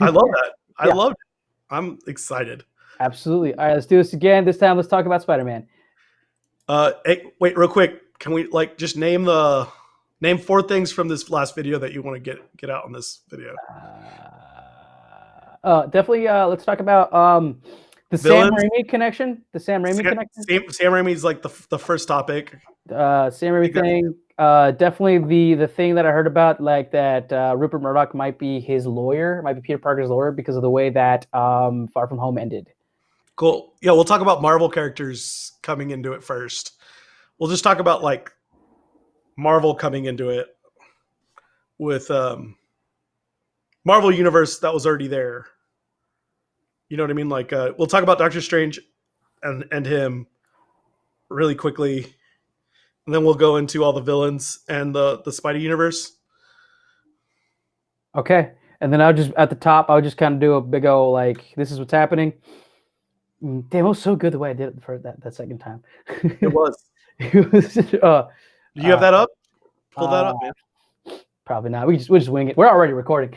I love that. I Yeah. loved it. I'm excited. Absolutely. All right, let's do this again. This time, let's talk about Spider-Man. Hey, wait, real quick. Can we just name 4 things from this last video that you want to get out on this video? Definitely. Let's talk about the Sam Villains. Raimi connection. The Sam Raimi connection. Sam Raimi's like the first topic. Sam Raimi thing. Definitely the thing that I heard about, like that Rupert Murdoch might be his lawyer, might be Peter Parker's lawyer because of the way that Far From Home ended. Cool. Yeah, we'll talk about Marvel characters coming into it first. We'll just talk about like Marvel coming into it with Marvel Universe that was already there. You know what I mean? Like we'll talk about Doctor Strange and him really quickly. And then we'll go into all the villains and the Spidey universe. Okay. And then I'll just, at the top, I'll just kind of do a big old, like, this is what's happening. Damn, it was so good the way I did it for that second time. It was. It was Do you have that up? Pull that up, man. Probably not. We'll just wing it. We're already recording.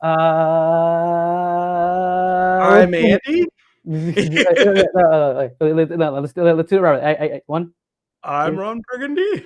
I'm Andy. Let's do it right. One. I'm Ron Burgundy.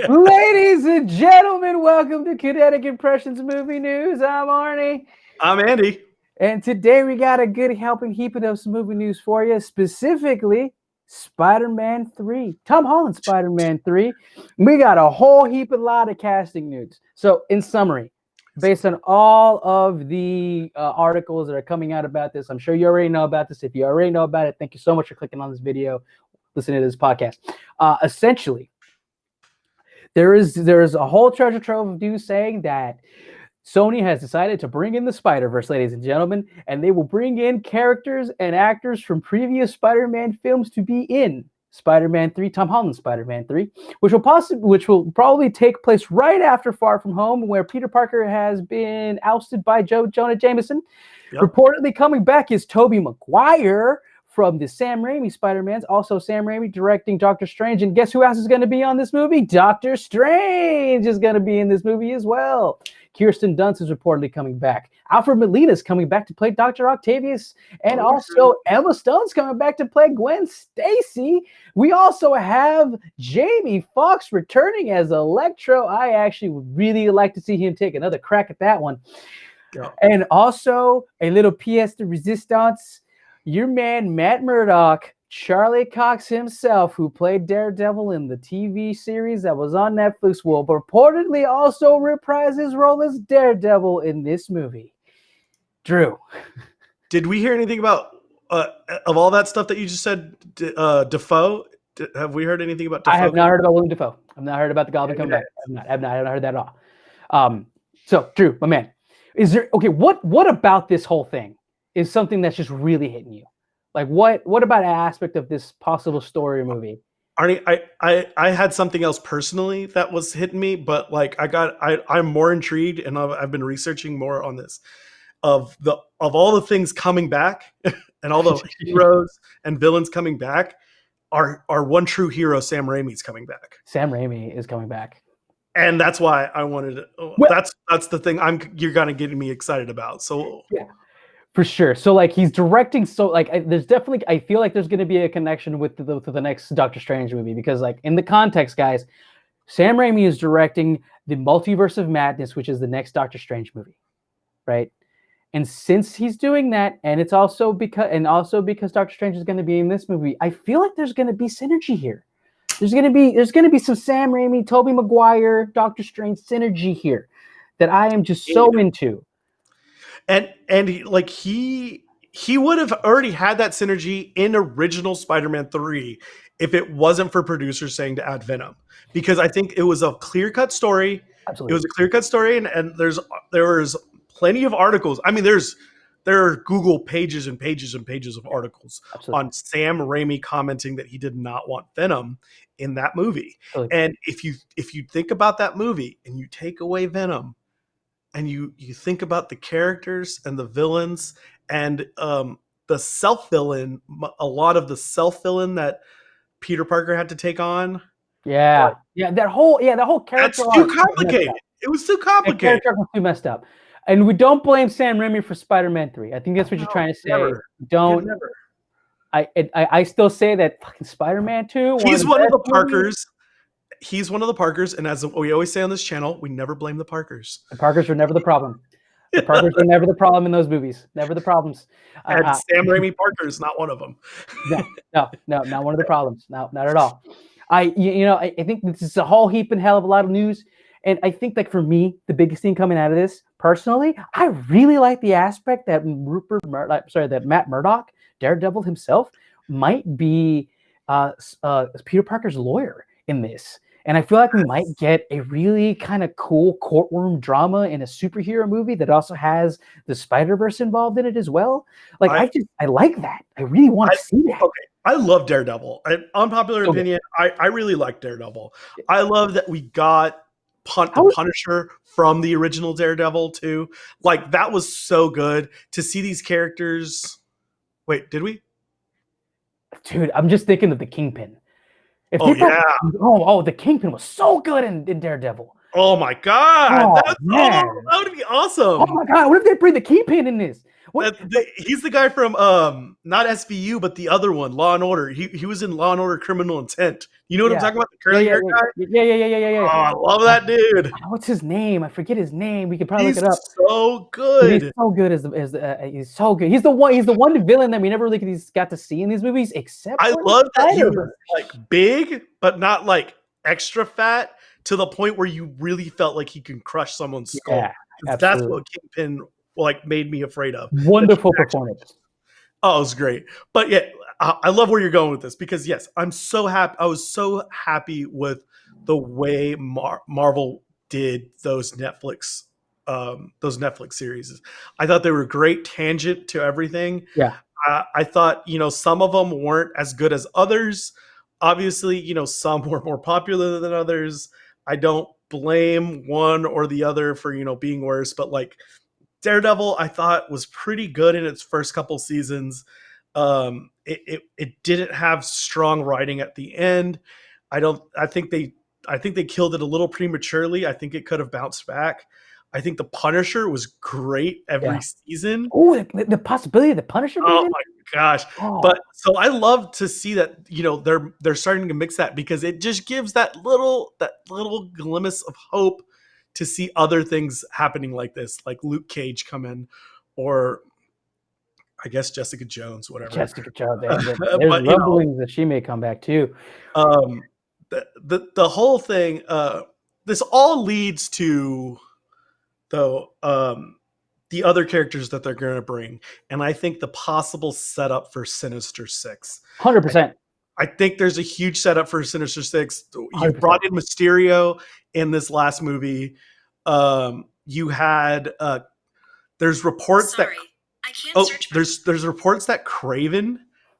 Ladies and gentlemen, welcome to Kinetic Impressions Movie News. I'm Arnie. I'm Andy. And today we got a good helping heaping of some movie news for you, specifically Spider-Man 3. Tom Holland Spider-Man 3. We got a whole heap of lot of casting news. So in summary, based on all of the articles that are coming out about this, I'm sure you already know about this. If you already know about it, thank you so much for clicking on this video, listening to this podcast. Essentially, there is a whole treasure trove of news saying that Sony has decided to bring in the Spider-Verse, ladies and gentlemen, and they will bring in characters and actors from previous Spider-Man films to be in Spider-Man 3, Tom Holland Spider-Man 3, which will probably take place right after Far From Home, where Peter Parker has been ousted by Jonah Jameson. Yep. Reportedly coming back is Tobey Maguire from the Sam Raimi Spider-Mans, also Sam Raimi directing Doctor Strange. And guess who else is going to be on this movie? Doctor Strange is going to be in this movie as well. Kirsten Dunst is reportedly coming back. Alfred Molina is coming back to play Dr. Octavius. And also Emma Stone's coming back to play Gwen Stacy. We also have Jamie Foxx returning as Electro. I actually would really like to see him take another crack at that one. Yeah. And also a little pièce de résistance. Your man, Matt Murdock, Charlie Cox himself, who played Daredevil in the TV series that was on Netflix, will reportedly also reprise his role as Daredevil in this movie. Drew. Did we hear anything about, of all that stuff that you just said, Dafoe? Have we heard anything about Dafoe? I have not heard about William Dafoe. I've not heard about the Goblin coming back. I have not heard that at all. So, Drew, my man, what about this whole thing is something that's just really hitting you? Like what about an aspect of this possible story or movie? Arnie, I had something else personally that was hitting me, but like I'm more intrigued, and I've been researching more on this of all the things coming back and all the heroes and villains coming back. Our one true hero, Sam Raimi's coming back. Sam Raimi is coming back. And that's why I wanted to, that's the thing you're kind of getting me excited about. So yeah. For sure. So like he's directing, so like there's definitely, I feel like there's going to be a connection with the next Doctor Strange movie, because like in the context, guys, Sam Raimi is directing the Multiverse of Madness, which is the next Doctor Strange movie, right? And since he's doing that, and it's also because Doctor Strange is going to be in this movie, I feel like there's going to be synergy here. There's going to be some Sam Raimi, Tobey Maguire, Doctor Strange synergy here that I am just so into. And he would have already had that synergy in original Spider-Man 3 if it wasn't for producers saying to add Venom, because I think it was a clear-cut story. Absolutely. It was a clear-cut story, and there was plenty of articles. I mean, there are Google pages and pages and pages of articles on Sam Raimi commenting that he did not want Venom in that movie. And if you think about that movie and you take away Venom, and you think about the characters and the villains and the self-villain, a lot of the self-villain that Peter Parker had to take on. Yeah. That whole character. That's too complicated. It was too The complicated. character was too messed up. And we don't blame Sam Raimi for Spider-Man 3. I think that's what you're trying to say. Never. Don't. Never. I still say that fucking Spider-Man 2. He's one of the Parkers. He's one of the Parkers, and as we always say on this channel, we never blame the Parkers. The Parkers were never the problem. The Parkers were never the problem in those movies. Never the problems. And Sam Raimi Parker is not one of them. No, not one of the problems. No, not at all. I think this is a whole heap and hell of a lot of news. And I think, like, for me, the biggest thing coming out of this, personally, I really like the aspect that that Matt Murdock, Daredevil himself, might be Peter Parker's lawyer in this. And I feel like we might get a really kind of cool courtroom drama in a superhero movie that also has the Spider-Verse involved in it as well. Like, I like that. I really want to see that. Okay. I love Daredevil. Unpopular opinion, I really like Daredevil. I love that we got the Punisher from the original Daredevil too. Like, that was so good to see these characters. Wait, did we? Dude, I'm just thinking of the Kingpin. The Kingpin was so good in Daredevil. Oh my god, that would be awesome. Oh my god, what if they bring the Kingpin in this? He's the guy from not SVU, but the other one, Law and Order. He was in Law and Order: Criminal Intent. You know what I'm talking about? The curly hair guy. Yeah. Oh, I love that dude. What's his name? I forget his name. We could probably look it up. So good. He's so good he's so good. He's the one villain that we never really got to see in these movies. Except I love that he was like big, but not like extra fat, to the point where you really felt like he can crush someone's skull. Yeah, that's what Kingpin made me afraid of. Wonderful performance. Oh, it was great. But yeah, I love where you're going with this, because yes, I'm so happy. I was so happy with the way Marvel did those Netflix series. I thought they were a great tangent to everything. Yeah. I thought, some of them weren't as good as others. Obviously, some were more popular than others. I don't blame one or the other for, being worse, but like Daredevil, I thought was pretty good in its first couple seasons. It didn't have strong writing at the end. I think they killed it a little prematurely. I think it could have bounced back. I think the Punisher was great every season. Oh, the possibility of the Punisher. Oh my gosh! Oh. But so I love to see that they're starting to mix that, because it just gives that little glimpse of hope to see other things happening like this, like Luke Cage come in, or I guess Jessica Jones, whatever. Jessica Jones. There's rumblings that she may come back too. The whole thing. This all leads to, though, the other characters that they're going to bring, and I think the possible setup for Sinister Six. 100%. I think there's a huge setup for Sinister Six. You brought in Mysterio in this last movie. You had there's reports there's reports that Kraven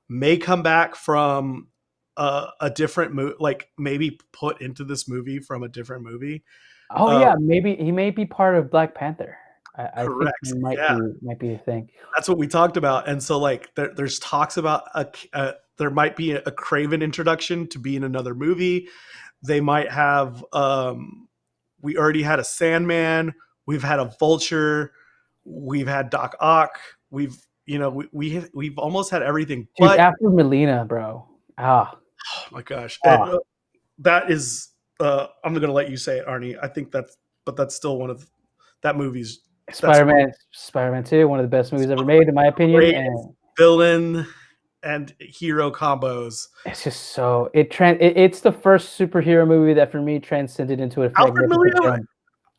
may come back from a different movie, like maybe put into this movie from a different movie. Oh maybe he may be part of Black Panther. I correct. think might be a thing. That's what we talked about, and so like there's talks about there might be a Kraven introduction to be in another movie. They might have. We already had a Sandman. We've had a Vulture. We've had Doc Ock. We've almost had everything. Dude, but after Molina, bro. Oh my gosh, that is. I'm going to let you say it, Arnie. I think that's still one of that movie's. Spider-Man 2, one of the best movies ever made, in my opinion. And villain and hero combos. It's just so it's the first superhero movie that for me transcended into a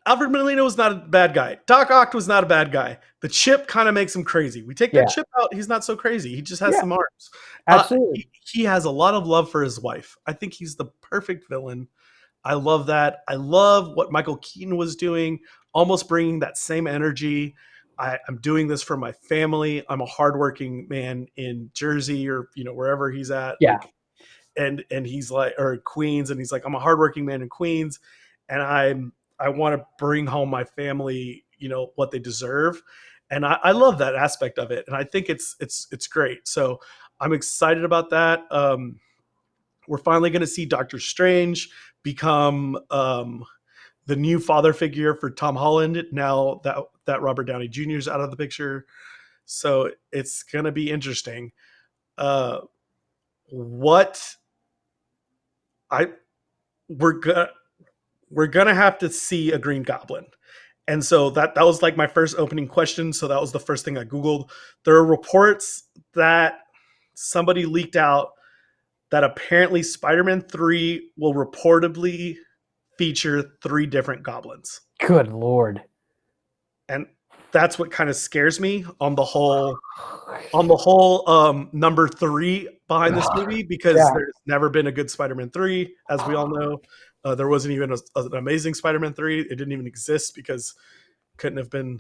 Alfred Molina was not a bad guy. Doc Ock was not a bad guy. The chip kind of makes him crazy. We take that chip out, he's not so crazy. He just has some arms. Absolutely. He has a lot of love for his wife. I think he's the perfect villain. I love that. I love what Michael Keaton was doing, almost bringing that same energy. I'm doing this for my family. I'm a hardworking man in Jersey or wherever he's at. Yeah. And he's like, or Queens, and he's like, I'm a hardworking man in Queens, and I want to bring home my family, what they deserve. And I love that aspect of it. And I think it's great. So I'm excited about that. We're finally going to see Doctor Strange become the new father figure for Tom Holland now that Robert Downey Jr. is out of the picture. So it's gonna be interesting. What I we're gonna have to see a Green Goblin. And so that was like my first opening question. So that was the first thing I Googled. There are reports that somebody leaked out that apparently Spider-Man 3 will reportedly feature 3 different goblins. Good Lord. And that's what kind of scares me on the whole number 3 behind this movie, because there's never been a good Spider-Man 3, as we all know. There wasn't even an amazing Spider-Man 3. It didn't even exist because it couldn't have been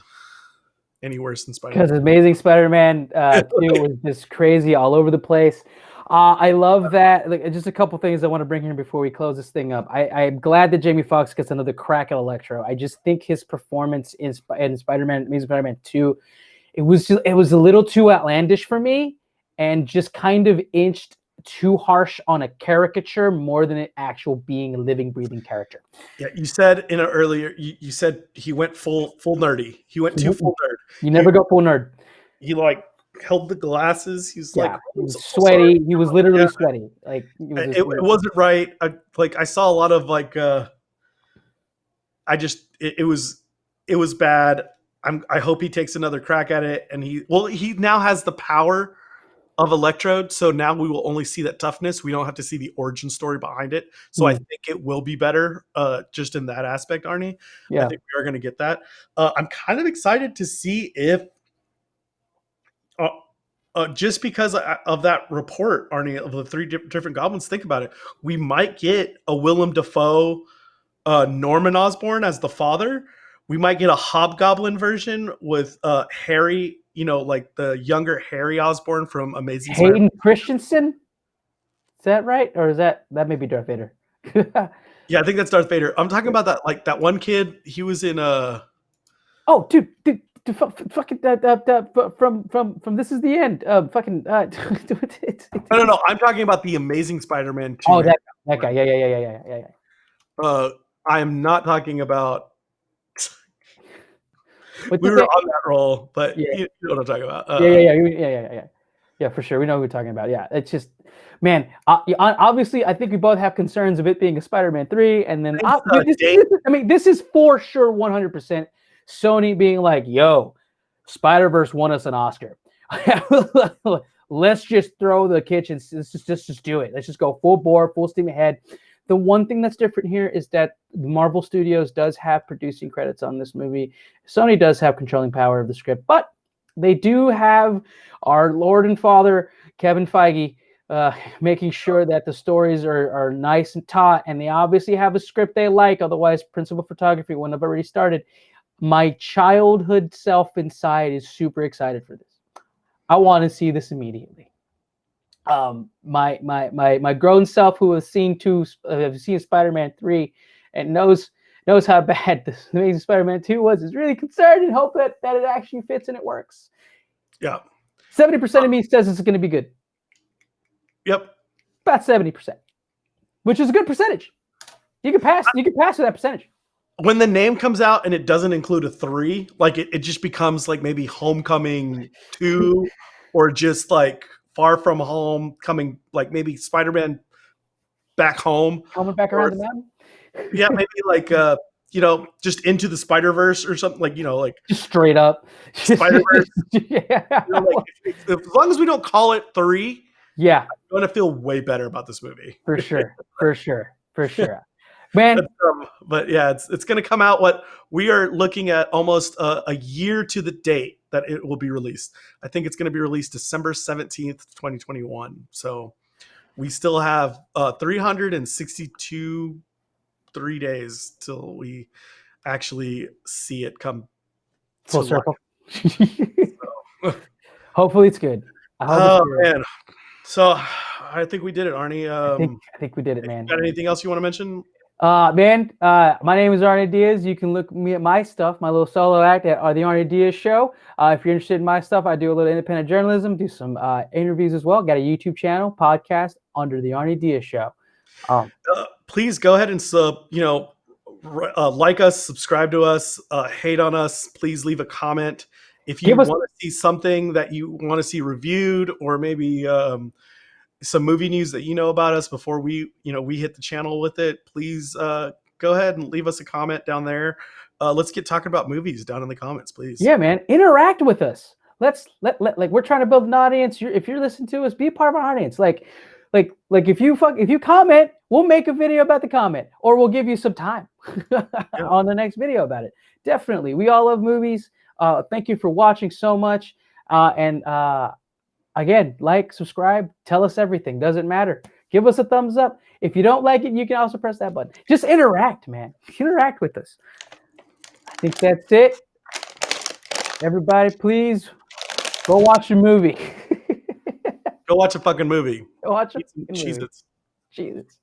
any worse than Spider-Man. Because Amazing Spider-Man 2 was just crazy all over the place. I love that. Like, just a couple things I want to bring here before we close this thing up. I'm glad that Jamie Foxx gets another crack at Electro. I just think his performance in Spider-Man, Amazing Spider-Man 2, it was a little too outlandish for me, and just kind of inched too harsh on a caricature more than an actual being a living, breathing character. Yeah, you said in an earlier, you said he went full nerdy. He went too full nerd. You never go full nerd. He like held the glasses. He's like he was sweaty. He was literally sweaty. Like it wasn't right. I saw a lot of like it was bad. I hope he takes another crack at it, and he now has the power of Electrode, so now we will only see that toughness. We don't have to see the origin story behind it. So I think it will be better just in that aspect, Arnie. Yeah. I think we are going to get that. I'm kind of excited to see if just because of that report, Arnie, of the 3 different goblins, think about it. We might get a Willem Dafoe Norman Osborn as the father. We might get a Hobgoblin version with Harry, like the younger Harry Osborn from Amazing Hayden Spider-Man. Christensen? Is that right? Or is that may be Darth Vader? Yeah, I think that's Darth Vader. I'm talking about that one kid. He was in Oh, dude, fucking from This Is the End. No. I'm talking about the Amazing Spider-Man 2. Oh, that guy. Yeah. I am not talking about. We were on that roll, but you know what I'm talking about. Yeah, for sure. We know who we're talking about. Yeah, it's just, man. Obviously, I think we both have concerns of it being a Spider-Man 3, and then this is for sure 100% Sony being like, "Yo, Spider-Verse won us an Oscar. Let's just throw the kitchen. Let's just do it. Let's just go full bore, full steam ahead." The one thing that's different here is that Marvel Studios does have producing credits on this movie. Sony does have controlling power of the script, but they do have our Lord and Father, Kevin Feige, making sure that the stories are nice and taut, and they obviously have a script they like. Otherwise, principal photography wouldn't have already started. My childhood self inside is super excited for this. I want to see this immediately. My grown self who has seen Spider-Man 3 and knows how bad this Amazing Spider-Man 2 was is really concerned and hope that it actually fits and it works. Yeah. 70% of me says it's going to be good. Yep. About 70%, which is a good percentage. You can pass with that percentage. When the name comes out and it doesn't include a 3, like it just becomes like maybe Homecoming 2 or just like Far From Home coming, like maybe Spider-Man Back Home. Coming back around the mountain? Yeah, maybe like, just Into the Spider-Verse or something, like, like. Just straight up. Spider-Verse. Yeah. As long as we don't call it 3, yeah, I'm going to feel way better about this movie. For sure. Man. But yeah, it's going to come out. What we are looking at almost a year to the date that it will be released. I think it's going to be released December 17th, 2021. So we still have 362 3 days till we actually see it come full circle. So. Hopefully it's good. Man. So I think we did it, Arnie. I think we did it, man. Got anything else you want to mention? My name is Arnie Diaz. You can look me at my stuff, my little solo act at The Arnie Diaz Show. If you're interested in my stuff, I do a little independent journalism, do some interviews as well. Got a YouTube channel, podcast under The Arnie Diaz Show. Please go ahead and like us, subscribe to us, hate on us. Please leave a comment. If you Give us want to see something that you want to see reviewed, or maybe some movie news that you know about us before we hit the channel with it, please go ahead and leave us a comment down there. Let's get talking about movies down in the comments, please. Yeah, man, interact with us. Let's like we're trying to build an audience. If you're listening to us, be a part of our audience. Like if you comment, we'll make a video about the comment, or we'll give you some time on the next video about it. Definitely, we all love movies. Thank you for watching so much. And again, like, subscribe, tell us everything. Doesn't matter. Give us a thumbs up. If you don't like it, you can also press that button. Just interact, man. Interact with us. I think that's it. Everybody, please go watch a movie. Go watch a fucking movie. Go watch a Eat some fucking movie. Cheez-Its. Jesus.